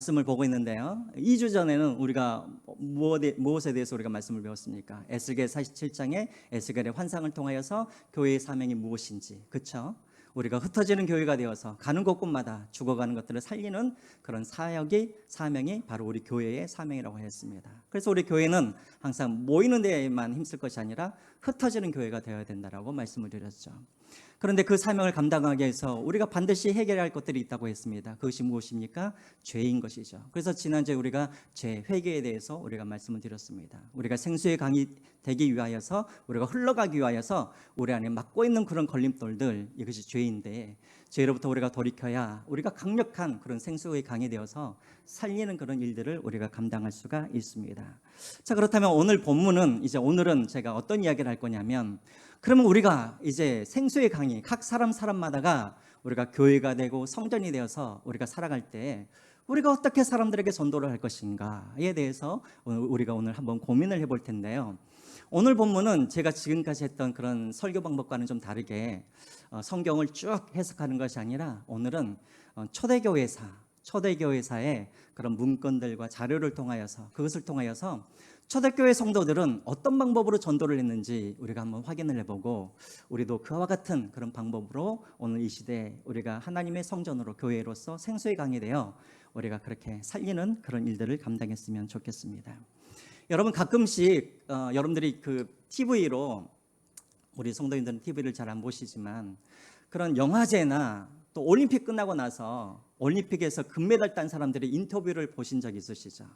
말씀을 보고 있는데요. 2주 전에는 우리가 무엇에 대해서 우리가 말씀을 배웠습니까? 에스겔 47장에 에스겔의 환상을 통하여서 교회의 사명이 무엇인지, 그렇죠? 우리가 흩어지는 교회가 되어서 가는 곳곳마다 죽어가는 것들을 살리는 그런 사명이 바로 우리 교회의 사명이라고 했습니다. 그래서 우리 교회는 항상 모이는 데에만 힘쓸 것이 아니라 흩어지는 교회가 되어야 된다라고 말씀을 드렸죠. 그런데 그 사명을 감당하기 위해서 우리가 반드시 해결해야 할 것들이 있다고 했습니다. 그것이 무엇입니까? 죄인 것이죠. 그래서 지난주에 우리가 죄 회개에 대해서 우리가 말씀을 드렸습니다. 우리가 생수의 강이 되기 위하여서, 우리가 흘러가기 위하여서 우리 안에 막고 있는 그런 걸림돌들, 이것이 죄인데, 죄로부터 우리가 돌이켜야 우리가 강력한 그런 생수의 강이 되어서 살리는 그런 일들을 우리가 감당할 수가 있습니다. 자, 그렇다면 오늘 본문은, 오늘은 제가 어떤 이야기를 할 거냐면, 그러면 우리가 이제 생수의 강이 각 사람마다가 우리가 교회가 되고 성전이 되어서 우리가 살아갈 때 우리가 어떻게 사람들에게 전도를 할 것인가에 대해서 우리가 오늘 한번 고민을 해볼 텐데요. 오늘 본문은 제가 지금까지 했던 그런 설교 방법과는 좀 다르게 성경을 쭉 해석하는 것이 아니라, 오늘은 초대교회사의 그런 문건들과 자료를 통하여서, 그것을 통하여서 초대교회 성도들은 어떤 방법으로 전도를 했는지 우리가 한번 확인을 해보고, 우리도 그와 같은 그런 방법으로 오늘 이 시대에 우리가 하나님의 성전으로, 교회로서 생수의 강이 되어 우리가 그렇게 살리는 그런 일들을 감당했으면 좋겠습니다. 여러분, 가끔씩 여러분들이 그 TV로, 우리 성도님들은 TV를 잘 안 보시지만, 그런 영화제나 또 올림픽 끝나고 나서 올림픽에서 금메달 딴 사람들의 인터뷰를 보신 적 있으시죠?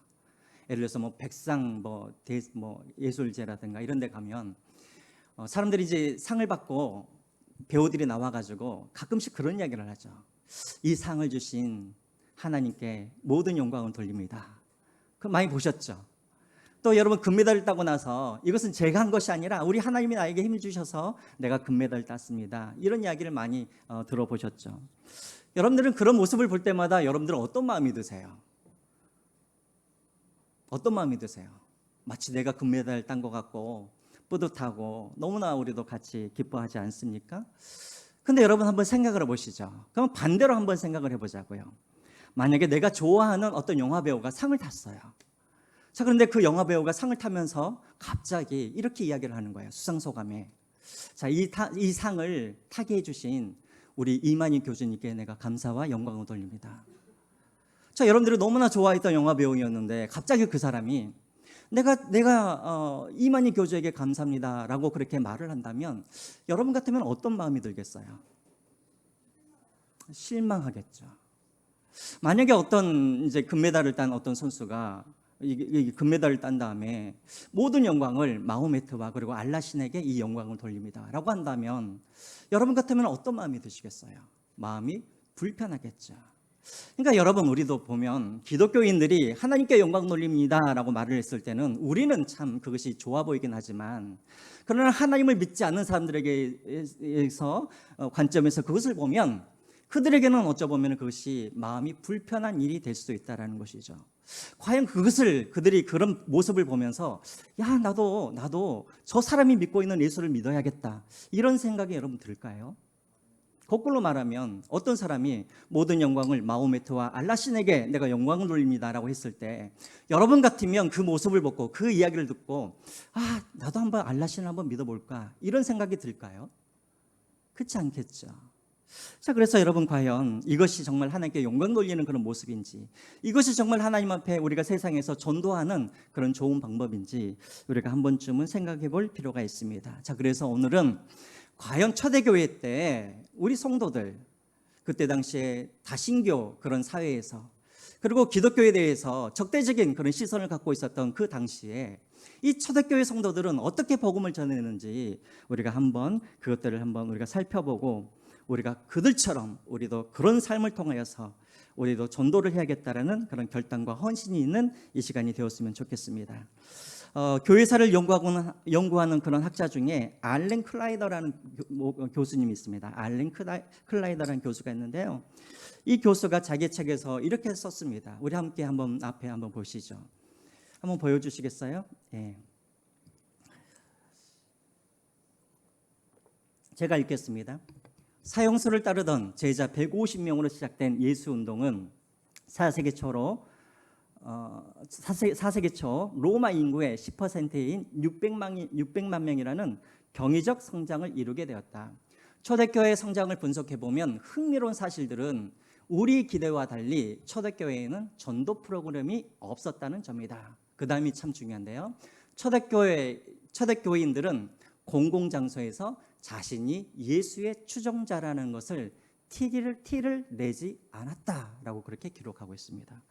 예를 들어서 백상 예술제라든가 이런 데 가면 사람들이 이제 상을 받고 배우들이 나와가지고 가끔씩 그런 이야기를 하죠. 이 상을 주신 하나님께 모든 영광을 돌립니다. 그거 많이 보셨죠? 또 여러분, 금메달을 따고 나서 이것은 제가 한 것이 아니라 우리 하나님이 나에게 힘을 주셔서 내가 금메달을 땄습니다, 이런 이야기를 많이 들어보셨죠? 여러분들은 그런 모습을 볼 때마다 여러분들은 어떤 마음이 드세요? 어떤 마음이 드세요? 마치 내가 금메달 딴 것 같고 뿌듯하고 너무나 우리도 같이 기뻐하지 않습니까? 근데 여러분, 한번 생각을 해보시죠. 그럼 반대로 한번 생각을 해보자고요. 만약에 내가 좋아하는 어떤 영화 배우가 상을 탔어요. 자, 그런데 그 영화 배우가 상을 타면서 갑자기 이렇게 이야기를 하는 거예요. 수상소감에. 자, 이 상을 타게 해주신 우리 이만희 교수님께 내가 감사와 영광을 돌립니다. 자, 여러분들이 너무나 좋아했던 영화 배우였는데 갑자기 그 사람이 내가 이만희 교주에게 감사합니다라고 그렇게 말을 한다면, 여러분 같으면 어떤 마음이 들겠어요? 실망하겠죠. 만약에 어떤 이제 금메달을 딴 어떤 선수가 이 금메달을 딴 다음에 모든 영광을 마호메트와 그리고 알라신에게 이 영광을 돌립니다라고 한다면, 여러분 같으면 어떤 마음이 드시겠어요? 마음이 불편하겠죠. 그러니까 여러분, 우리도 보면 기독교인들이 하나님께 영광 돌립니다라고 말을 했을 때는 우리는 참 그것이 좋아 보이긴 하지만, 그러나 하나님을 믿지 않는 사람들에게서 관점에서 그것을 보면 그들에게는 어쩌보면 그것이 마음이 불편한 일이 될 수도 있다는 것이죠. 과연 그들이 그런 모습을 보면서, 야, 나도 저 사람이 믿고 있는 예수를 믿어야겠다, 이런 생각이 여러분 들까요? 거꾸로 말하면, 어떤 사람이 모든 영광을 마호메트와 알라신에게 내가 영광을 돌립니다라고 했을 때, 여러분 같으면 그 모습을 보고 그 이야기를 듣고, 나도 한번 알라신을 한번 믿어볼까, 이런 생각이 들까요? 그렇지 않겠죠. 자, 그래서 여러분, 과연 이것이 정말 하나님께 영광 돌리는 그런 모습인지, 이것이 정말 하나님 앞에 우리가 세상에서 전도하는 그런 좋은 방법인지 우리가 한 번쯤은 생각해 볼 필요가 있습니다. 자, 그래서 오늘은 과연 초대교회 때 우리 성도들, 그때 당시에 다신교 그런 사회에서, 그리고 기독교에 대해서 적대적인 그런 시선을 갖고 있었던 그 당시에 이 초대교회 성도들은 어떻게 복음을 전했는지 우리가 한번 그것들을 한번 우리가 살펴보고, 우리가 그들처럼 우리도 그런 삶을 통하여서 우리도 전도를 해야겠다라는 그런 결단과 헌신이 있는 이 시간이 되었으면 좋겠습니다. 교회사를 연구하는 그런 학자 중에 알렌 클라이더라는 교수님이 있습니다. 알렌 클라이더라는 교수가 있는데요. 이 교수가 자기 책에서 이렇게 썼습니다. 우리 함께 앞에 한번 보시죠. 한번 보여주시겠어요? 예. 제가 읽겠습니다. 사형수를 따르던 제자 150명으로 시작된 예수운동은 4세기 초로 4세기 초 로마 인구의 10%인 600만 명이라는 경이적 성장을 이루게 되었다. 초대교회의 성장을 분석해보면 흥미로운 사실들은 우리 기대와 달리 초대교회에는 전도 프로그램이 없었다는 점이다. 그 다음이 참 중요한데요. 초대교회인들은 공공장소에서 자신이 예수의 추종자라는 것을 티를 내지 않았다라고 그렇게 기록하고 있습니다.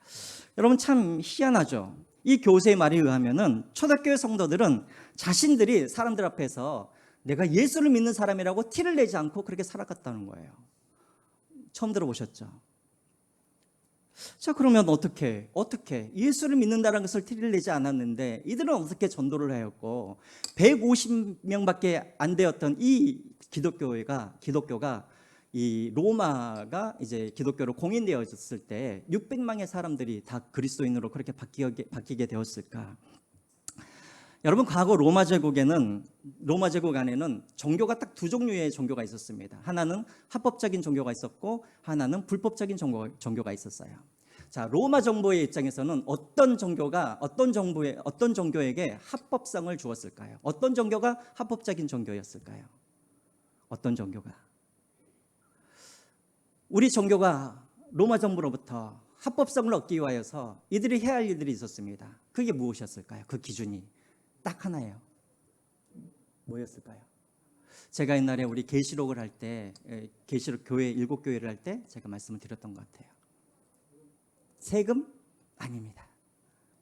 여러분 참 희한하죠. 이 교수의 말에 의하면은 초대교회 성도들은 자신들이 사람들 앞에서 내가 예수를 믿는 사람이라고 티를 내지 않고 그렇게 살아갔다는 거예요. 처음 들어보셨죠? 자, 그러면 어떻게 예수를 믿는다는 것을 티를 내지 않았는데 이들은 어떻게 전도를 하였고 150명밖에 안 되었던 이 기독교가 이 로마가 이제 기독교로 공인되어졌을 때 600만의 사람들이 다 그리스도인으로 그렇게 바뀌게 되었을까? 여러분 과거 로마 제국 안에는 종교가 딱 두 종류의 종교가 있었습니다. 하나는 합법적인 종교가 있었고 하나는 불법적인 종교가 있었어요. 자, 로마 정부의 입장에서는 어떤 종교에게 합법성을 주었을까요? 어떤 종교가 합법적인 종교였을까요? 어떤 종교가? 우리 종교가 로마 정부로부터 합법성을 얻기 위하여서 이들이 해야 할 일들이 있었습니다. 그게 무엇이었을까요? 그 기준이 딱 하나예요. 뭐였을까요? 제가 옛날에 우리 계시록을 할 때, 계시록 교회 7교회를 할 때 제가 말씀을 드렸던 것 같아요. 세금? 아닙니다.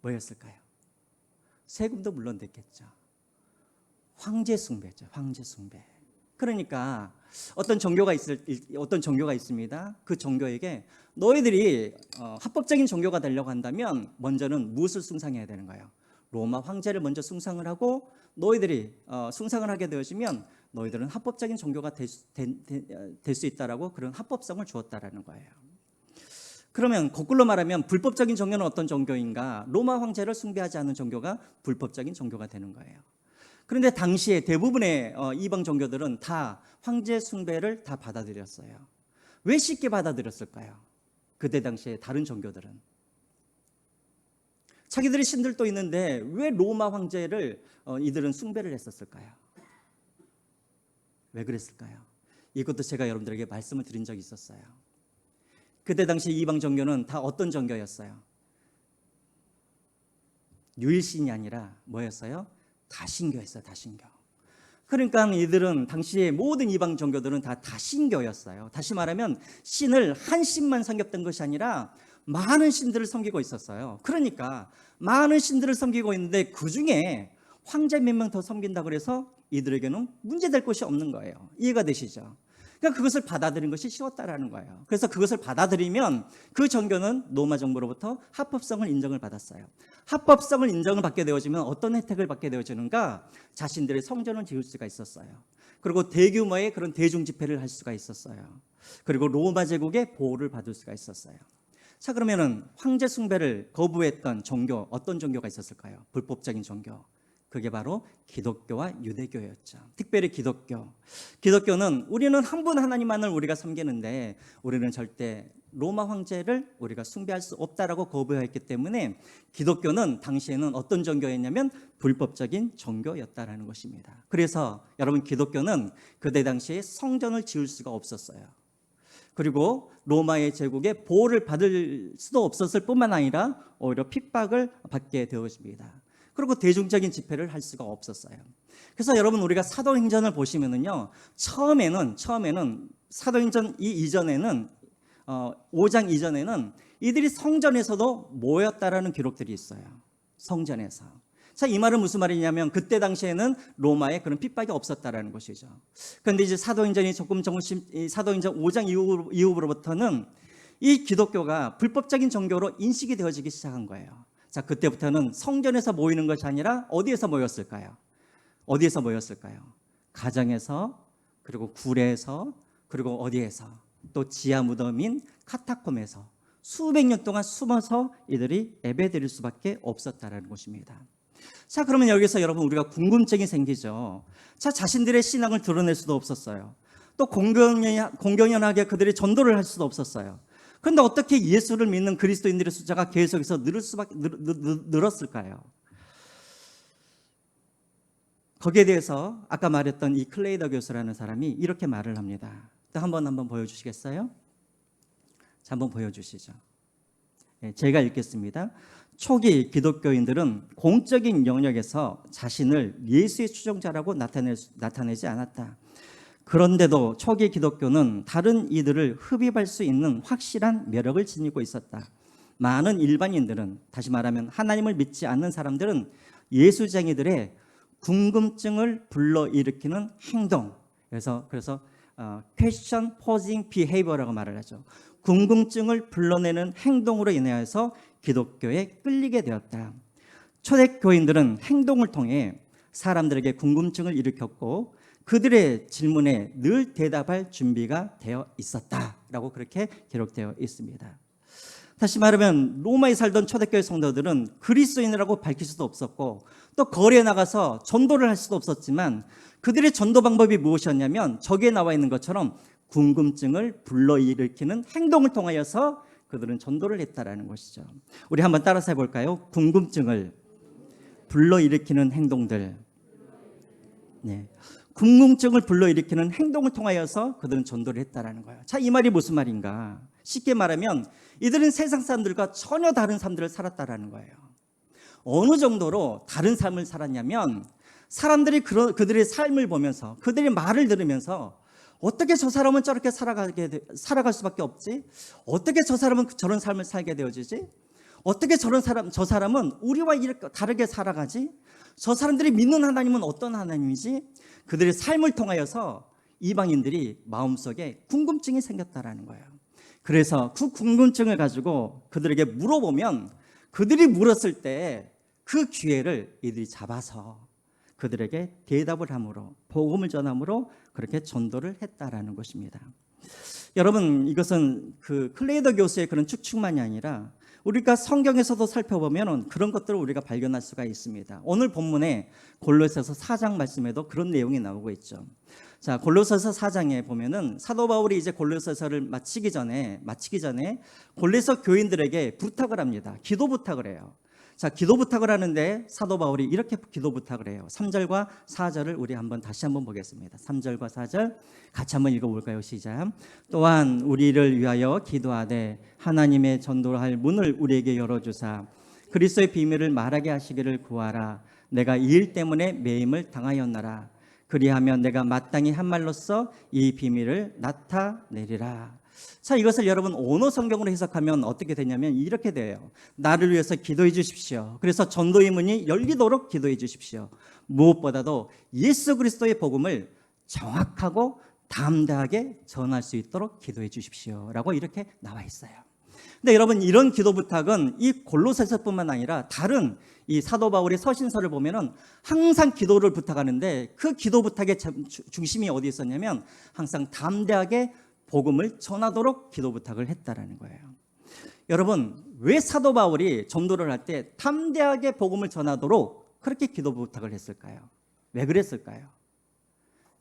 뭐였을까요? 세금도 물론 됐겠죠. 황제 숭배죠. 황제 숭배. 그러니까 어떤 종교가 있습니다. 그 종교에게 너희들이 합법적인 종교가 되려고 한다면 먼저는 무엇을 숭상해야 되는 거예요? 로마 황제를 먼저 숭상을 하고 너희들이 숭상을 하게 되어지면 너희들은 합법적인 종교가 될 수 있다라고 그런 합법성을 주었다라는 거예요. 그러면 거꾸로 말하면 불법적인 종교는 어떤 종교인가? 로마 황제를 숭배하지 않는 종교가 불법적인 종교가 되는 거예요. 그런데 당시에 대부분의 이방 종교들은 다 황제 숭배를 다 받아들였어요. 왜 쉽게 받아들였을까요? 그때 당시에 다른 종교들은 자기들의 신들도 있는데 왜 로마 황제를 이들은 숭배를 했었을까요? 왜 그랬을까요? 이것도 제가 여러분들에게 말씀을 드린 적이 있었어요. 그때 당시 이방 종교는 다 어떤 종교였어요? 유일신이 아니라 뭐였어요? 다신교였어요. 다신교. 그러니까 이들은 당시에 모든 이방 종교들은 다 다신교였어요. 다시 말하면 신을 한 신만 섬겼던 것이 아니라 많은 신들을 섬기고 있었어요. 그러니까 많은 신들을 섬기고 있는데 그중에 황제 몇 명 더 섬긴다 그래서 이들에게는 문제될 것이 없는 거예요. 이해가 되시죠? 그러니까 그것을 받아들인 것이 쉬웠다라는 거예요. 그래서 그것을 받아들이면 그 종교는 로마 정부로부터 합법성을 인정을 받았어요. 합법성을 인정을 받게 되어지면 어떤 혜택을 받게 되어지는가? 자신들의 성전을 지을 수가 있었어요. 그리고 대규모의 그런 대중 집회를 할 수가 있었어요. 그리고 로마 제국의 보호를 받을 수가 있었어요. 자, 그러면은 황제 숭배를 거부했던 종교, 어떤 종교가 있었을까요? 불법적인 종교. 그게 바로 기독교와 유대교였죠. 특별히 기독교는 우리는 한 분 하나님만을 우리가 섬기는데 우리는 절대 로마 황제를 우리가 숭배할 수 없다라고 거부했기 때문에 기독교는 당시에는 어떤 종교였냐면 불법적인 종교였다라는 것입니다. 그래서 여러분 기독교는 그때 당시에 성전을 지을 수가 없었어요. 그리고 로마의 제국의 보호를 받을 수도 없었을 뿐만 아니라 오히려 핍박을 받게 되었습니다. 그리고 대중적인 집회를 할 수가 없었어요. 그래서 여러분 우리가 사도행전을 보시면은요, 처음에는 사도행전 이전에는 5장 이전에는 이들이 성전에서도 모였다라는 기록들이 있어요. 성전에서. 자, 이 말은 무슨 말이냐면 그때 당시에는 로마에 그런 핍박이 없었다라는 것이죠. 그런데 이제 사도행전 5장 이후로부터는 이 기독교가 불법적인 종교로 인식이 되어지기 시작한 거예요. 자, 그때부터는 성전에서 모이는 것이 아니라 어디에서 모였을까요? 가정에서, 그리고 굴에서, 그리고 어디에서? 또 지하 무덤인 카타콤에서 수백 년 동안 숨어서 이들이 예배드릴 수밖에 없었다라는 것입니다. 자, 그러면 여기서 여러분 우리가 궁금증이 생기죠. 자, 자신들의 신앙을 드러낼 수도 없었어요. 또 공공연하게 그들이 전도를 할 수도 없었어요. 그런데 어떻게 예수를 믿는 그리스도인들의 숫자가 계속해서 늘었을까요? 거기에 대해서 아까 말했던 이 클레이더 교수라는 사람이 이렇게 말을 합니다. 한번 보여주시겠어요? 자, 한번 보여주시죠. 제가 읽겠습니다. 초기 기독교인들은 공적인 영역에서 자신을 예수의 추종자라고 나타내지 않았다. 그런데도 초기 기독교는 다른 이들을 흡입할 수 있는 확실한 매력을 지니고 있었다. 많은 일반인들은, 다시 말하면 하나님을 믿지 않는 사람들은 예수쟁이들의 궁금증을 불러일으키는 행동, 그래서 question posing behavior라고 말을 하죠. 궁금증을 불러내는 행동으로 인하여서 기독교에 끌리게 되었다. 초대교인들은 행동을 통해 사람들에게 궁금증을 일으켰고 그들의 질문에 늘 대답할 준비가 되어 있었다라고 그렇게 기록되어 있습니다. 다시 말하면 로마에 살던 초대교회 성도들은 그리스도인이라고 밝힐 수도 없었고 또 거리에 나가서 전도를 할 수도 없었지만 그들의 전도 방법이 무엇이었냐면 저기에 나와 있는 것처럼 궁금증을 불러일으키는 행동을 통하여서 그들은 전도를 했다라는 것이죠. 우리 한번 따라서 해볼까요? 궁금증을 불러일으키는 행동들. 네. 궁금증을 불러일으키는 행동을 통하여서 그들은 전도를 했다라는 거예요. 자, 이 말이 무슨 말인가? 쉽게 말하면 이들은 세상 사람들과 전혀 다른 삶들을 살았다라는 거예요. 어느 정도로 다른 삶을 살았냐면 사람들이 그들의 삶을 보면서 그들의 말을 들으면서 어떻게 저 사람은 저렇게 살아갈 수밖에 없지? 어떻게 저 사람은 저런 삶을 살게 되어지지? 어떻게 저 사람은 우리와 이렇게 다르게 살아가지? 저 사람들이 믿는 하나님은 어떤 하나님이지? 그들의 삶을 통하여서 이방인들이 마음속에 궁금증이 생겼다라는 거예요. 그래서 그 궁금증을 가지고 그들에게 물어보면 그들이 물었을 때 그 기회를 이들이 잡아서 그들에게 대답을 함으로 복음을 전함으로 그렇게 전도를 했다라는 것입니다. 여러분, 이것은 그 클레이더 교수의 그런 축축만이 아니라 우리가 성경에서도 살펴보면 그런 것들을 우리가 발견할 수가 있습니다. 오늘 본문에 골로새서 4장 말씀에도 그런 내용이 나오고 있죠. 자, 골로새서 4장에 보면은 사도 바울이 이제 골로새서를 마치기 전에 골로새 교인들에게 부탁을 합니다. 기도 부탁을 해요. 자, 기도 부탁을 하는데 사도 바울이 이렇게 기도 부탁을 해요. 3절과 4절을 우리 다시 한번 보겠습니다. 3절과 4절 같이 한번 읽어볼까요? 시작. 또한 우리를 위하여 기도하되 하나님의 전도할 문을 우리에게 열어주사 그리스도의 비밀을 말하게 하시기를 구하라. 내가 이 일 때문에 매임을 당하였나라. 그리하면 내가 마땅히 한 말로써 이 비밀을 나타내리라. 자, 이것을 여러분 언어 성경으로 해석하면 어떻게 되냐면 이렇게 돼요. 나를 위해서 기도해 주십시오. 그래서 전도의 문이 열리도록 기도해 주십시오. 무엇보다도 예수 그리스도의 복음을 정확하고 담대하게 전할 수 있도록 기도해 주십시오 라고 이렇게 나와 있어요. 근데 여러분, 이런 기도 부탁은 이 골로새서뿐만 아니라 다른 이 사도 바울의 서신서를 보면은 항상 기도를 부탁하는데 그 기도 부탁의 중심이 어디 있었냐면 항상 담대하게 복음을 전하도록 기도 부탁을 했다라는 거예요. 여러분, 왜 사도 바울이 전도를 할 때 담대하게 복음을 전하도록 그렇게 기도 부탁을 했을까요? 왜 그랬을까요?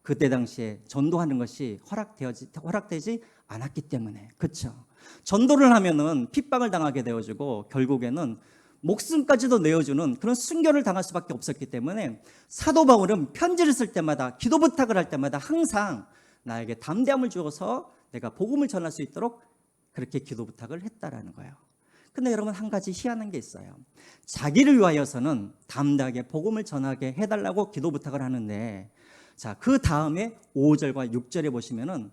그때 당시에 전도하는 것이 허락되지 않았기 때문에. 그렇죠? 전도를 하면은 핍박을 당하게 되어지고 결국에는 목숨까지도 내어주는 그런 순교를 당할 수밖에 없었기 때문에 사도 바울은 편지를 쓸 때마다 기도 부탁을 할 때마다 항상 나에게 담대함을 주어서 내가 복음을 전할 수 있도록 그렇게 기도 부탁을 했다라는 거예요. 근데 여러분, 한 가지 희한한 게 있어요. 자기를 위하여서는 담대하게 복음을 전하게 해달라고 기도 부탁을 하는데, 자, 그 다음에 5절과 6절에 보시면은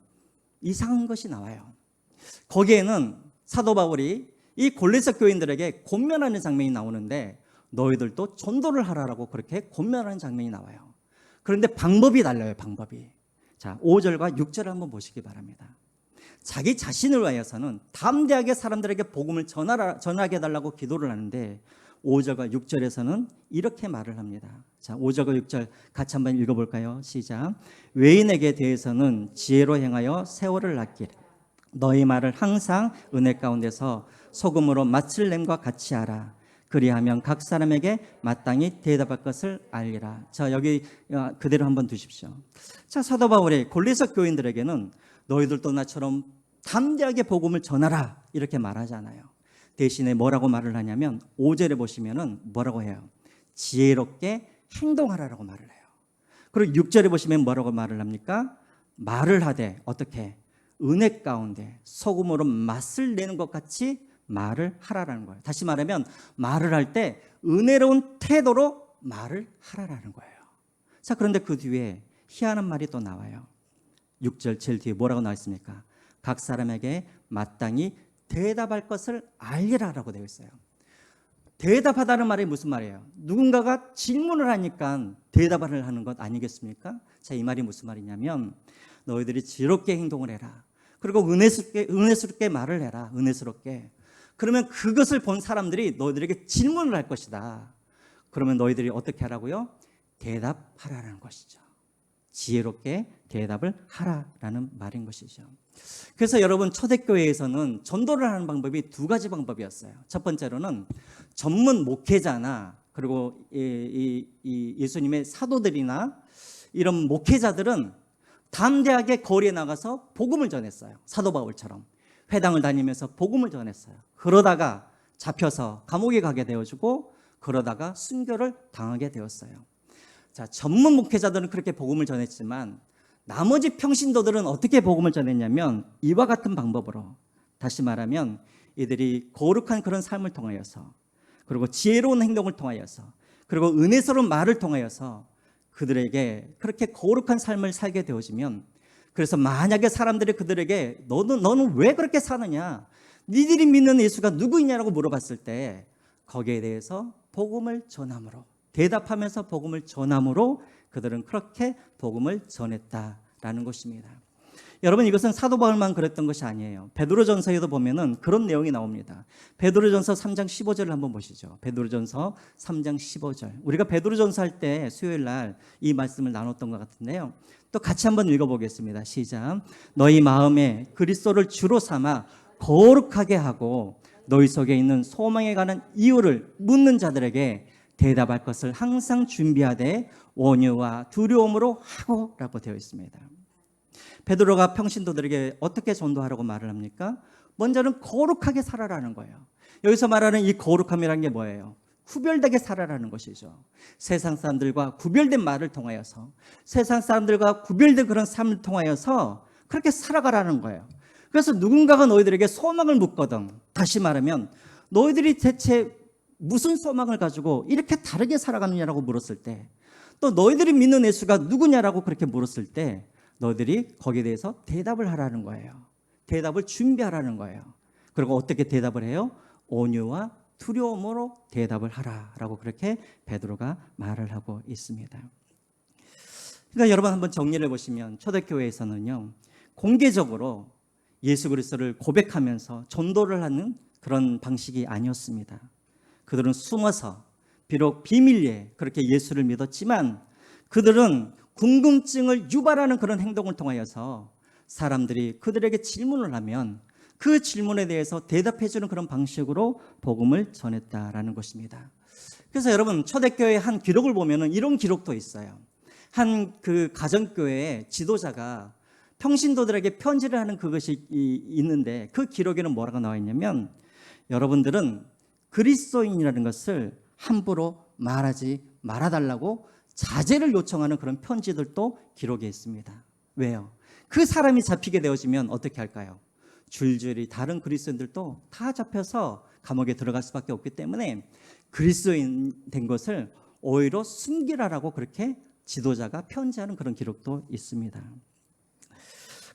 이상한 것이 나와요. 거기에는 사도 바울이 이 골로새 교인들에게 권면하는 장면이 나오는데 너희들도 전도를 하라라고 그렇게 권면하는 장면이 나와요. 그런데 방법이 달라요. 방법이. 자, 5절과 6절을 한번 보시기 바랍니다. 자기 자신을 위하여서는 담대하게 사람들에게 복음을 전하게 해달라고 기도를 하는데 5절과 6절에서는 이렇게 말을 합니다. 자, 5절과 6절 같이 한번 읽어볼까요? 시작. 외인에게 대해서는 지혜로 행하여 세월을 낳기를 너희 말을 항상 은혜 가운데서 소금으로 맛을 냄과 같이 하라. 그리하면 각 사람에게 마땅히 대답할 것을 알리라. 자, 여기 그대로 한번 두십시오. 자, 사도 바울이 골로새 교인들에게는 너희들도 나처럼 담대하게 복음을 전하라 이렇게 말하잖아요. 대신에 뭐라고 말을 하냐면 5절에 보시면은 뭐라고 해요? 지혜롭게 행동하라라고 말을 해요. 그리고 6절에 보시면 뭐라고 말을 합니까? 말을 하되 어떻게? 은혜 가운데 소금으로 맛을 내는 것 같이 말을 하라라는 거예요. 다시 말하면 말을 할 때 은혜로운 태도로 말을 하라라는 거예요. 자, 그런데 그 뒤에 희한한 말이 또 나와요. 6절 제일 뒤에 뭐라고 나와 있습니까? 각 사람에게 마땅히 대답할 것을 알리라라고 되어 있어요. 대답하다는 말이 무슨 말이에요? 누군가가 질문을 하니까 대답을 하는 것 아니겠습니까? 자, 이 말이 무슨 말이냐면 너희들이 지혜롭게 행동을 해라. 그리고 은혜스럽게 말을 해라. 은혜스럽게. 그러면 그것을 본 사람들이 너희들에게 질문을 할 것이다. 그러면 너희들이 어떻게 하라고요? 대답하라는 것이죠. 지혜롭게 대답을 하라라는 말인 것이죠. 그래서 여러분 초대교회에서는 전도를 하는 방법이 두 가지 방법이었어요. 첫 번째로는 전문 목회자나 그리고 예수님의 사도들이나 이런 목회자들은 담대하게 거리에 나가서 복음을 전했어요. 사도 바울처럼 회당을 다니면서 복음을 전했어요. 그러다가 잡혀서 감옥에 가게 되어지고 그러다가 순교를 당하게 되었어요. 자, 전문 목회자들은 그렇게 복음을 전했지만 나머지 평신도들은 어떻게 복음을 전했냐면 이와 같은 방법으로, 다시 말하면 이들이 거룩한 그런 삶을 통하여서 그리고 지혜로운 행동을 통하여서 그리고 은혜스러운 말을 통하여서 그들에게 그렇게 거룩한 삶을 살게 되어지면, 그래서 만약에 사람들이 그들에게 너는 왜 그렇게 사느냐, 니들이 믿는 예수가 누구이냐라고 물어봤을 때 거기에 대해서 복음을 전함으로, 대답하면서 복음을 전함으로 그들은 그렇게 복음을 전했다라는 것입니다. 여러분, 이것은 사도 바울만 그랬던 것이 아니에요. 베드로전서에도 보면은 그런 내용이 나옵니다. 베드로전서 3장 15절을 한번 보시죠. 베드로전서 3장 15절. 우리가 베드로전서 할 때 수요일 날 이 말씀을 나눴던 것 같은데요. 또 같이 한번 읽어보겠습니다. 시작. 너희 마음에 그리스도를 주로 삼아 거룩하게 하고 너희 속에 있는 소망에 관한 이유를 묻는 자들에게 대답할 것을 항상 준비하되 온유와 두려움으로 하고라고 되어 있습니다. 베드로가 평신도들에게 어떻게 전도하라고 말을 합니까? 먼저는 거룩하게 살아라는 거예요. 여기서 말하는 이 거룩함이라는 게 뭐예요? 구별되게 살아라는 것이죠. 세상 사람들과 구별된 말을 통하여서, 세상 사람들과 구별된 그런 삶을 통하여서 그렇게 살아가라는 거예요. 그래서 누군가가 너희들에게 소망을 묻거든, 다시 말하면 너희들이 대체 무슨 소망을 가지고 이렇게 다르게 살아가느냐라고 물었을 때, 또 너희들이 믿는 예수가 누구냐라고 그렇게 물었을 때 너희들이 거기에 대해서 대답을 하라는 거예요. 대답을 준비하라는 거예요. 그리고 어떻게 대답을 해요? 온유와 두려움으로 대답을 하라라고 그렇게 베드로가 말을 하고 있습니다. 그러니까 여러분 한번 정리를 해보시면 초대교회에서는요, 공개적으로 예수 그리스도를 고백하면서 전도를 하는 그런 방식이 아니었습니다. 그들은 숨어서 비록 비밀리에 그렇게 예수를 믿었지만 그들은 궁금증을 유발하는 그런 행동을 통하여서 사람들이 그들에게 질문을 하면 그 질문에 대해서 대답해 주는 그런 방식으로 복음을 전했다라는 것입니다. 그래서 여러분 초대교회의 한 기록을 보면은 이런 기록도 있어요. 한 그 가정교회의 지도자가 평신도들에게 편지를 하는 그것이 있는데 그 기록에는 뭐라고 나와 있냐면, 여러분들은 그리스도인이라는 것을 함부로 말하지 말아달라고 자제를 요청하는 그런 편지들도 기록에 있습니다. 왜요? 그 사람이 잡히게 되어지면 어떻게 할까요? 줄줄이 다른 그리스도인들도 다 잡혀서 감옥에 들어갈 수밖에 없기 때문에 그리스도인 된 것을 오히려 숨기라라고 그렇게 지도자가 편지하는 그런 기록도 있습니다.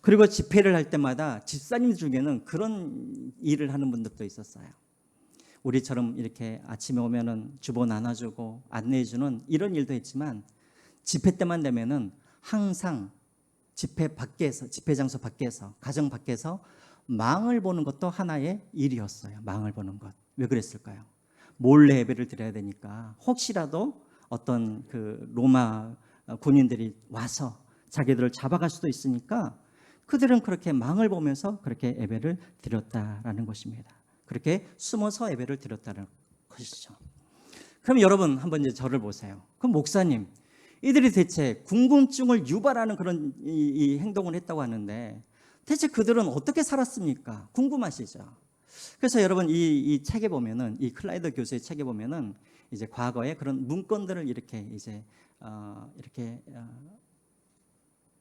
그리고 집회를 할 때마다 집사님 중에는 그런 일을 하는 분들도 있었어요. 우리처럼 이렇게 아침에 오면은 주보 나눠주고 안내해주는 이런 일도 했지만 집회 때만 되면은 항상 집회 밖에서, 집회 장소 밖에서, 가정 밖에서 망을 보는 것도 하나의 일이었어요. 망을 보는 것. 왜 그랬을까요? 몰래 예배를 드려야 되니까 혹시라도 어떤 그 로마 군인들이 와서 자기들을 잡아갈 수도 있으니까 그들은 그렇게 망을 보면서 그렇게 예배를 드렸다라는 것입니다. 그렇게 숨어서 예배를 드렸다는 것이죠. 그럼 여러분 한번 이제 저를 보세요. 그럼 목사님, 이들이 대체 궁금증을 유발하는 그런 이 행동을 했다고 하는데 대체 그들은 어떻게 살았습니까? 궁금하시죠? 그래서 여러분 이 책에 보면은 이 클라이더 교수의 책에 보면은 이제 과거의 그런 문건들을 이렇게 이제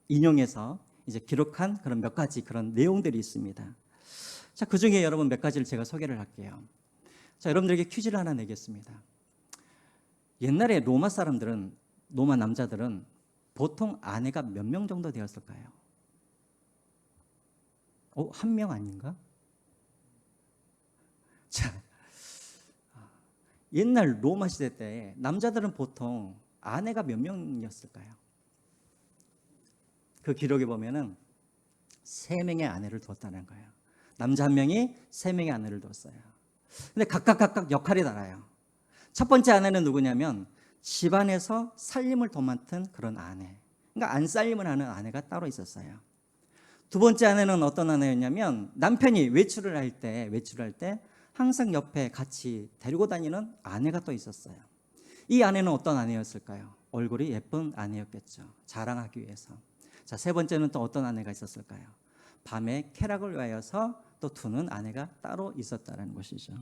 인용해서 이제 기록한 그런 몇 가지 그런 내용들이 있습니다. 자, 그 중에 여러분 몇 가지를 제가 소개를 할게요. 자, 여러분들에게 퀴즈를 하나 내겠습니다. 옛날에 로마 사람들은, 로마 남자들은 보통 아내가 몇 명 정도 되었을까요? 한 명 아닌가? 자, 옛날 로마 시대 때 남자들은 보통 아내가 몇 명이었을까요? 그 기록에 보면은 3명의 아내를 두었다는 거예요. 남자 1명이 3명의 아내를 두었어요. 근데 각각 역할이 달라요. 첫 번째 아내는 누구냐면 집안에서 살림을 도맡은 그런 아내. 그러니까 안살림을 하는 아내가 따로 있었어요. 두 번째 아내는 어떤 아내였냐면 남편이 외출을 할 때 항상 옆에 같이 데리고 다니는 아내가 또 있었어요. 이 아내는 어떤 아내였을까요? 얼굴이 예쁜 아내였겠죠. 자랑하기 위해서. 자, 세 번째는 또 어떤 아내가 있었을까요? 밤에 쾌락을 위하여서 또 두는 아내가 따로 있었다는 것이죠.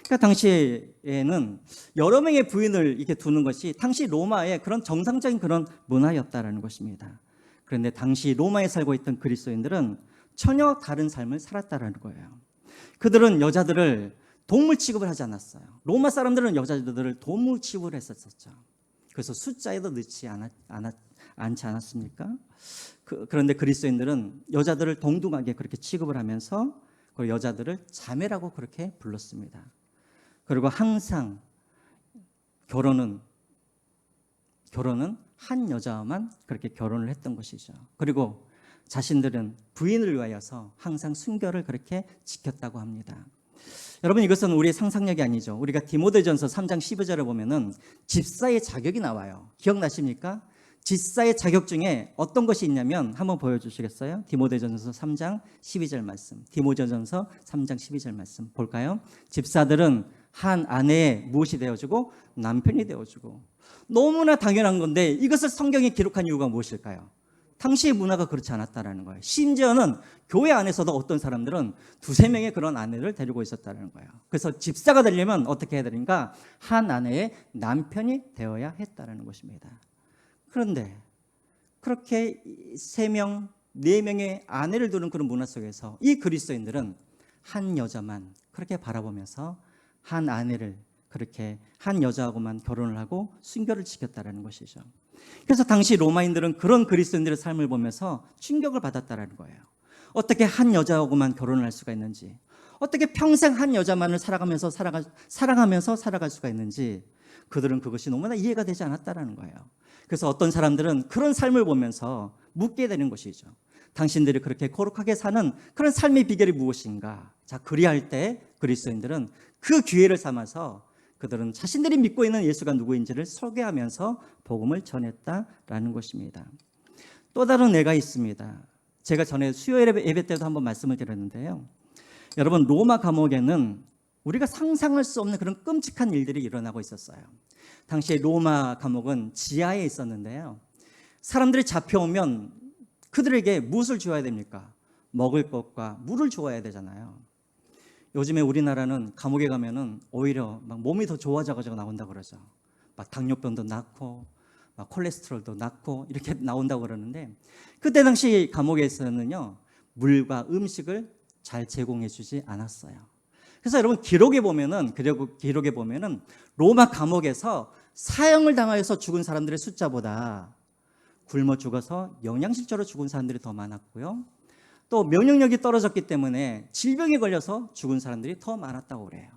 그러니까 당시에는 여러 명의 부인을 이렇게 두는 것이 당시 로마의 그런 정상적인 그런 문화였다라는 것입니다. 그런데 당시 로마에 살고 있던 그리스도인들은 전혀 다른 삶을 살았다라는 거예요. 그들은 여자들을 동물 취급을 하지 않았어요. 로마 사람들은 여자들을 동물 취급을 했었죠. 그래서 숫자에도 넣지 않지 않았습니까? 그런데 그리스도인들은 여자들을 동등하게 그렇게 취급을 하면서 그 여자들을 자매라고 그렇게 불렀습니다. 그리고 항상 결혼은 한 여자와만 그렇게 결혼을 했던 것이죠. 그리고 자신들은 부인을 위하여서 항상 순결을 그렇게 지켰다고 합니다. 여러분, 이것은 우리의 상상력이 아니죠. 우리가 디모데전서 3장 12절에 보면은 집사의 자격이 나와요. 기억나십니까? 집사의 자격 중에 어떤 것이 있냐면 한번 보여주시겠어요? 디모데전서 3장 12절 말씀. 디모데전서 3장 12절 말씀 볼까요? 집사들은 한 아내의 무엇이 되어주고 남편이 되어주고. 너무나 당연한 건데 이것을 성경에 기록한 이유가 무엇일까요? 당시의 문화가 그렇지 않았다는 거예요. 심지어는 교회 안에서도 어떤 사람들은 2-3명의 그런 아내를 데리고 있었다는 거예요. 그래서 집사가 되려면 어떻게 해야 되는가? 한 아내의 남편이 되어야 했다는 것입니다. 그런데 그렇게 3명, 4명의 아내를 두는 그런 문화 속에서 이 그리스도인들은 한 여자만 그렇게 바라보면서 한 아내를 그렇게 한 여자하고만 결혼을 하고 순결을 지켰다는 것이죠. 그래서 당시 로마인들은 그런 그리스도인들의 삶을 보면서 충격을 받았다는 거예요. 어떻게 한 여자하고만 결혼을 할 수가 있는지, 어떻게 평생 한 여자만을 사랑하면서 살아갈 수가 있는지 그들은 그것이 너무나 이해가 되지 않았다는 거예요. 그래서 어떤 사람들은 그런 삶을 보면서 묻게 되는 것이죠. 당신들이 그렇게 거룩하게 사는 그런 삶의 비결이 무엇인가? 자, 그리할 때 그리스도인들은 그 기회를 삼아서 그들은 자신들이 믿고 있는 예수가 누구인지를 소개하면서 복음을 전했다라는 것입니다. 또 다른 예가 있습니다. 제가 전에 수요 예배 때도 한번 말씀을 드렸는데요. 여러분, 로마 감옥에는 우리가 상상할 수 없는 그런 끔찍한 일들이 일어나고 있었어요. 당시 로마 감옥은 지하에 있었는데요. 사람들이 잡혀오면 그들에게 무엇을 주어야 됩니까? 먹을 것과 물을 주어야 되잖아요. 요즘에 우리나라는 감옥에 가면은 오히려 막 몸이 더 좋아져가지고 나온다고 그러죠. 막 당뇨병도 낫고, 막 콜레스테롤도 낫고 이렇게 나온다고 그러는데 그때 당시 감옥에서는요 물과 음식을 잘 제공해주지 않았어요. 그래서 여러분 기록에 보면은 로마 감옥에서 사형을 당하여서 죽은 사람들의 숫자보다 굶어 죽어서 영양실조로 죽은 사람들이 더 많았고요. 또 면역력이 떨어졌기 때문에 질병에 걸려서 죽은 사람들이 더 많았다고 그래요.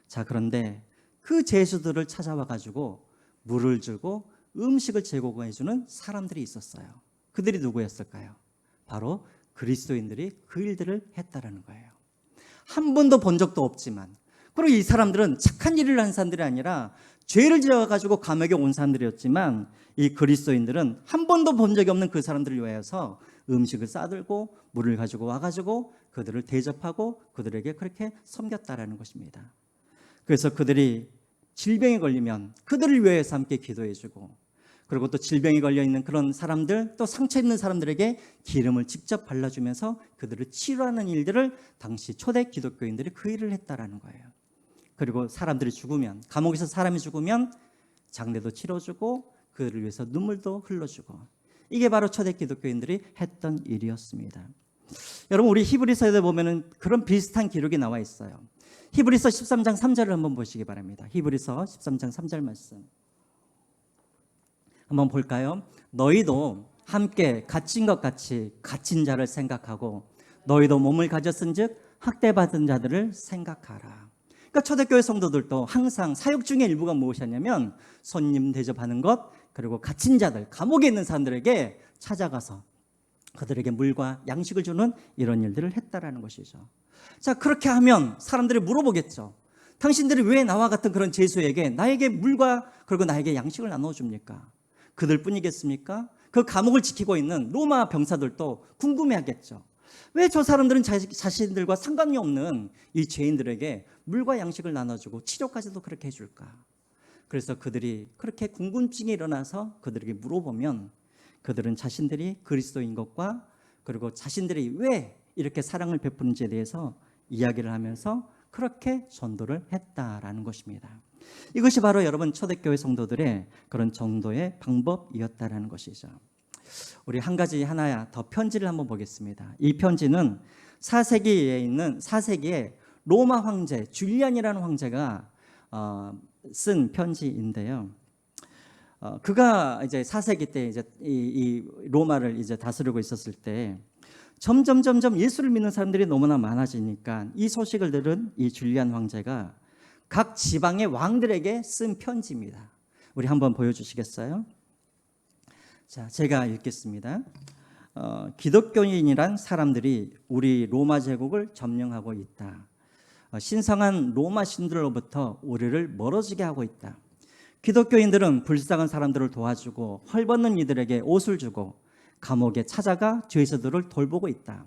자, 그런데 그 죄수들을 찾아와 가지고 물을 주고 음식을 제공해 주는 사람들이 있었어요. 그들이 누구였을까요? 바로 그리스도인들이 그 일들을 했다라는 거예요. 한 번도 본 적도 없지만, 그리고 이 사람들은 착한 일을 한 사람들이 아니라 죄를 지어가지고 감옥에 온 사람들이었지만 이 그리스도인들은 한 번도 본 적이 없는 그 사람들을 위하여서 음식을 싸들고 물을 가지고 와가지고 그들을 대접하고 그들에게 그렇게 섬겼다라는 것입니다. 그래서 그들이 질병에 걸리면 그들을 위해서 함께 기도해주고 그리고 또 질병이 걸려 있는 그런 사람들, 또 상처 있는 사람들에게 기름을 직접 발라주면서 그들을 치료하는 일들을 당시 초대 기독교인들이 그 일을 했다라는 거예요. 그리고 사람들이 죽으면, 감옥에서 사람이 죽으면 장례도 치러주고 그들을 위해서 눈물도 흘러주고, 이게 바로 초대 기독교인들이 했던 일이었습니다. 여러분, 우리 히브리서에 보면은 그런 비슷한 기록이 나와 있어요. 히브리서 13장 3절을 한번 보시기 바랍니다. 히브리서 13장 3절 말씀 한번 볼까요? 너희도 함께 갇힌 것 같이 갇힌 자를 생각하고 너희도 몸을 가졌은즉 학대받은 자들을 생각하라. 그러니까 초대교회 성도들도 항상 사역 중의 일부가 무엇이었냐면 손님 대접하는 것, 그리고 갇힌 자들, 감옥에 있는 사람들에게 찾아가서 그들에게 물과 양식을 주는 이런 일들을 했다라는 것이죠. 자, 그렇게 하면 사람들이 물어보겠죠. 당신들이 왜 나와 같은 그런 죄수에게 나에게 물과 그리고 나에게 양식을 나눠줍니까? 그들 뿐이겠습니까? 그 감옥을 지키고 있는 로마 병사들도 궁금해하겠죠. 왜 저 사람들은 자신들과 상관이 없는 이 죄인들에게 물과 양식을 나눠주고 치료까지도 그렇게 해줄까? 그래서 그들이 그렇게 궁금증이 일어나서 그들에게 물어보면 그들은 자신들이 그리스도인 것과 그리고 자신들이 왜 이렇게 사랑을 베푸는지에 대해서 이야기를 하면서 그렇게 전도를 했다라는 것입니다. 이것이 바로 여러분 초대교회 성도들의 그런 전도의 방법이었다라는 것이죠. 우리 한 가지 하나 더 편지를 한번 보겠습니다. 이 편지는 4세기에 있는 4세기에 로마 황제 줄리안이라는 황제가 쓴 편지인데요. 그가 이제 4세기 때 이제 이 로마를 이제 다스리고 있었을 때 점점 예수를 믿는 사람들이 너무나 많아지니까 이 소식을 들은 이 줄리안 황제가 각 지방의 왕들에게 쓴 편지입니다. 우리 한번 보여주시겠어요? 자, 제가 읽겠습니다. 기독교인이란 사람들이 우리 로마 제국을 점령하고 있다. 신성한 로마 신들로부터 우리를 멀어지게 하고 있다. 기독교인들은 불쌍한 사람들을 도와주고 헐벗는 이들에게 옷을 주고 감옥에 찾아가 죄수들을 돌보고 있다.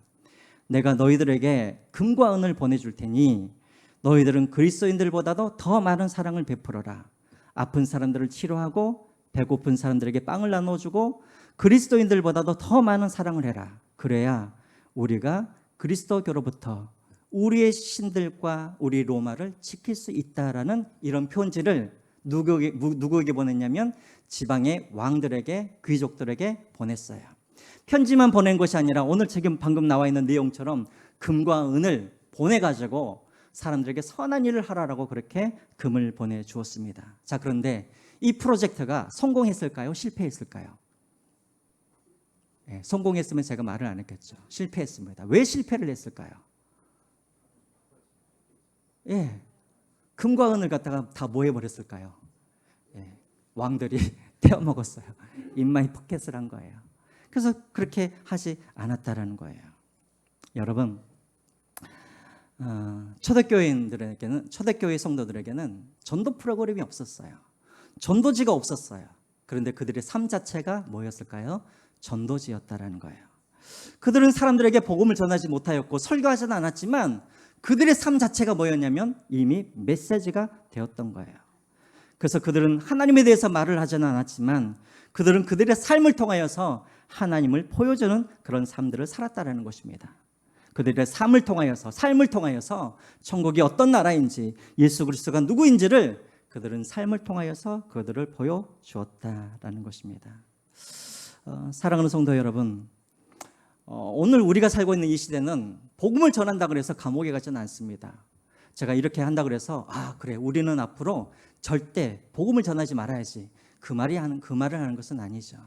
내가 너희들에게 금과 은을 보내줄 테니 너희들은 그리스도인들보다도 더 많은 사랑을 베풀어라. 아픈 사람들을 치료하고 배고픈 사람들에게 빵을 나눠주고 그리스도인들보다도 더 많은 사랑을 해라. 그래야 우리가 그리스도교로부터 우리의 신들과 우리 로마를 지킬 수 있다라는 이런 편지를 누구에게 보냈냐면 지방의 왕들에게, 귀족들에게 보냈어요. 편지만 보낸 것이 아니라 오늘 지금 방금 나와 있는 내용처럼 금과 은을 보내가지고 사람들에게 선한 일을 하라라고 그렇게 금을 보내주었습니다. 자, 그런데 이 프로젝트가 성공했을까요? 실패했을까요? 네, 성공했으면 제가 말을 안 했겠죠. 실패했습니다. 왜 실패를 했을까요? 예, 금과 은을 갖다가 다 뭐 해버렸을까요? 예, 왕들이 떼어먹었어요. 입마이 포켓을 한 거예요. 그래서 그렇게 하지 않았다라는 거예요. 여러분, 초대교인들에게는, 초대교회 성도들에게는 전도 프로그램이 없었어요. 전도지가 없었어요. 그런데 그들의 삶 자체가 뭐였을까요? 전도지였다라는 거예요. 그들은 사람들에게 복음을 전하지 못하였고 설교하지는 않았지만 그들의 삶 자체가 뭐였냐면 이미 메시지가 되었던 거예요. 그래서 그들은 하나님에 대해서 말을 하지는 않았지만 그들은 그들의 삶을 통하여서 하나님을 보여주는 그런 삶들을 살았다라는 것입니다. 그들의 삶을 통하여서 천국이 어떤 나라인지 예수 그리스도가 누구인지를 그들은 삶을 통하여서 그들을 보여주었다라는 것입니다. 사랑하는 성도 여러분, 오늘 우리가 살고 있는 이 시대는 복음을 전한다고 해서 감옥에 가지는 않습니다. 제가 이렇게 한다고 해서 그래, 우리는 앞으로 절대 복음을 전하지 말아야지 그 말을 하는 것은 아니죠.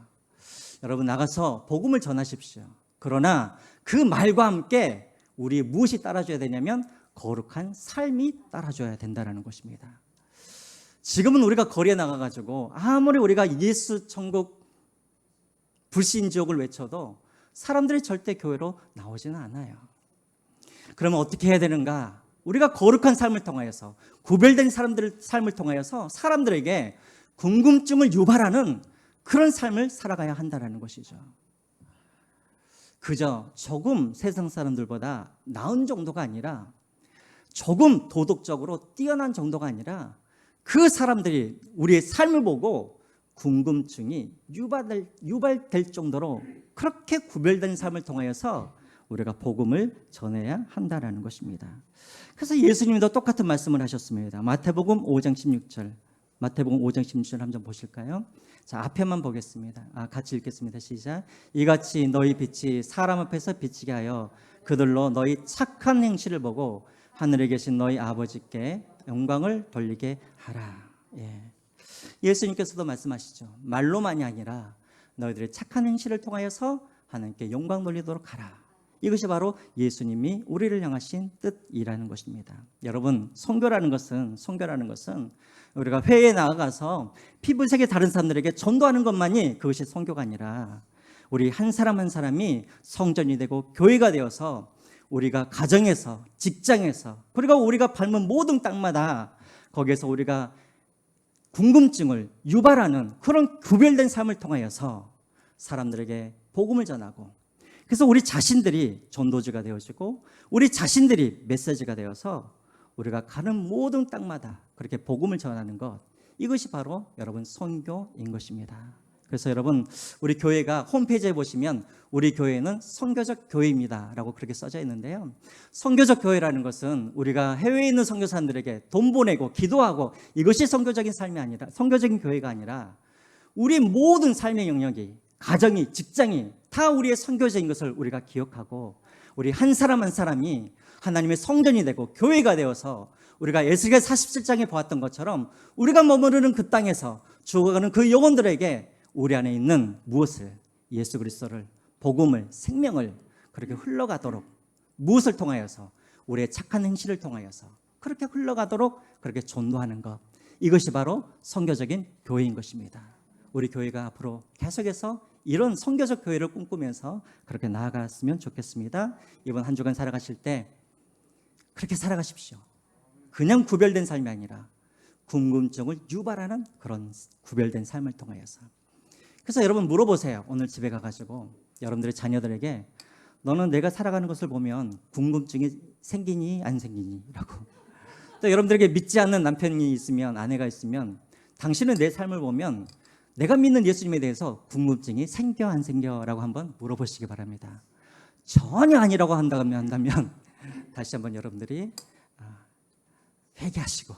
여러분, 나가서 복음을 전하십시오. 그러나 그 말과 함께 우리 무엇이 따라줘야 되냐면 거룩한 삶이 따라줘야 된다는 것입니다. 지금은 우리가 거리에 나가가지고 아무리 우리가 예수 천국 불신 지옥을 외쳐도 사람들이 절대 교회로 나오지는 않아요. 그러면 어떻게 해야 되는가? 우리가 거룩한 삶을 통하여서, 구별된 사람들의 삶을 통하여서 사람들에게 궁금증을 유발하는 그런 삶을 살아가야 한다는 것이죠. 그저 조금 세상 사람들보다 나은 정도가 아니라, 조금 도덕적으로 뛰어난 정도가 아니라 그 사람들이 우리의 삶을 보고 궁금증이 유발될 정도로 그렇게 구별된 삶을 통하여서 우리가 복음을 전해야 한다라는 것입니다. 그래서 예수님도 똑같은 말씀을 하셨습니다. 마태복음 5장 16절. 마태복음 5장 16절 한번 보실까요? 자, 앞에만 보겠습니다. 같이 읽겠습니다. 시작. 이같이 너희 빛이 사람 앞에서 비치게 하여 그들로 너희 착한 행실을 보고 하늘에 계신 너희 아버지께 영광을 돌리게 하라. 예수님께서도 말씀하시죠. 말로만이 아니라 너희들의 착한 행실을 통하여서 하나님께 영광 돌리도록 하라. 이것이 바로 예수님이 우리를 향하신 뜻이라는 것입니다. 여러분, 선교라는 것은 우리가 회에 나아가서 피부색이 다른 사람들에게 전도하는 것만이 그것이 선교가 아니라 우리 한 사람 한 사람이 성전이 되고 교회가 되어서 우리가 가정에서, 직장에서, 그리고 우리가 밟는 모든 땅마다 거기에서 우리가 궁금증을 유발하는 그런 구별된 삶을 통하여서 사람들에게 복음을 전하고, 그래서 우리 자신들이 전도지가 되어지고 우리 자신들이 메시지가 되어서 우리가 가는 모든 땅마다 그렇게 복음을 전하는 것, 이것이 바로 여러분 선교인 것입니다. 그래서 여러분, 우리 교회가 홈페이지에 보시면 우리 교회는 선교적 교회입니다 라고 그렇게 써져 있는데요, 선교적 교회라는 것은 우리가 해외에 있는 선교사님들에게 돈 보내고 기도하고 이것이 선교적인 삶이 아니라, 선교적인 교회가 아니라 우리 모든 삶의 영역이, 가정이, 직장이 다 우리의 선교제인 것을 우리가 기억하고 우리 한 사람 한 사람이 하나님의 성전이 되고 교회가 되어서 우리가 에스겔 47장에 보았던 것처럼 우리가 머무르는 그 땅에서 죽어가는 그 영혼들에게 우리 안에 있는 무엇을, 예수 그리스도를, 복음을, 생명을 그렇게 흘러가도록, 무엇을 통하여서, 우리의 착한 행실을 통하여서 그렇게 흘러가도록 그렇게 전도하는 것, 이것이 바로 선교적인 교회인 것입니다. 우리 교회가 앞으로 계속해서 이런 선교적 교회를 꿈꾸면서 그렇게 나아갔으면 좋겠습니다. 이번 한 주간 살아가실 때 그렇게 살아가십시오. 그냥 구별된 삶이 아니라 궁금증을 유발하는 그런 구별된 삶을 통하여서. 그래서 여러분 물어보세요. 오늘 집에 가가지고 여러분들의 자녀들에게 너는 내가 살아가는 것을 보면 궁금증이 생기니 안 생기니? 라고. 또 여러분들에게 믿지 않는 남편이 있으면, 아내가 있으면 당신은 내 삶을 보면 내가 믿는 예수님에 대해서 궁금증이 생겨 안 생겨? 라고 한번 물어보시기 바랍니다. 전혀 아니라고 한다면 다시 한번 여러분들이 회개하시고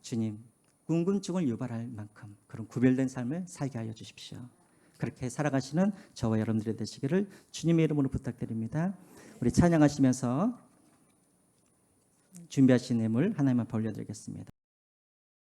주님, 궁금증을 유발할 만큼 그런 구별된 삶을 살게 하여 주십시오. 그렇게 살아가시는 저와 여러분들이 되시기를 주님의 이름으로 부탁드립니다. 우리 찬양하시면서 준비하신 예물 하나님만 벌려드리겠습니다.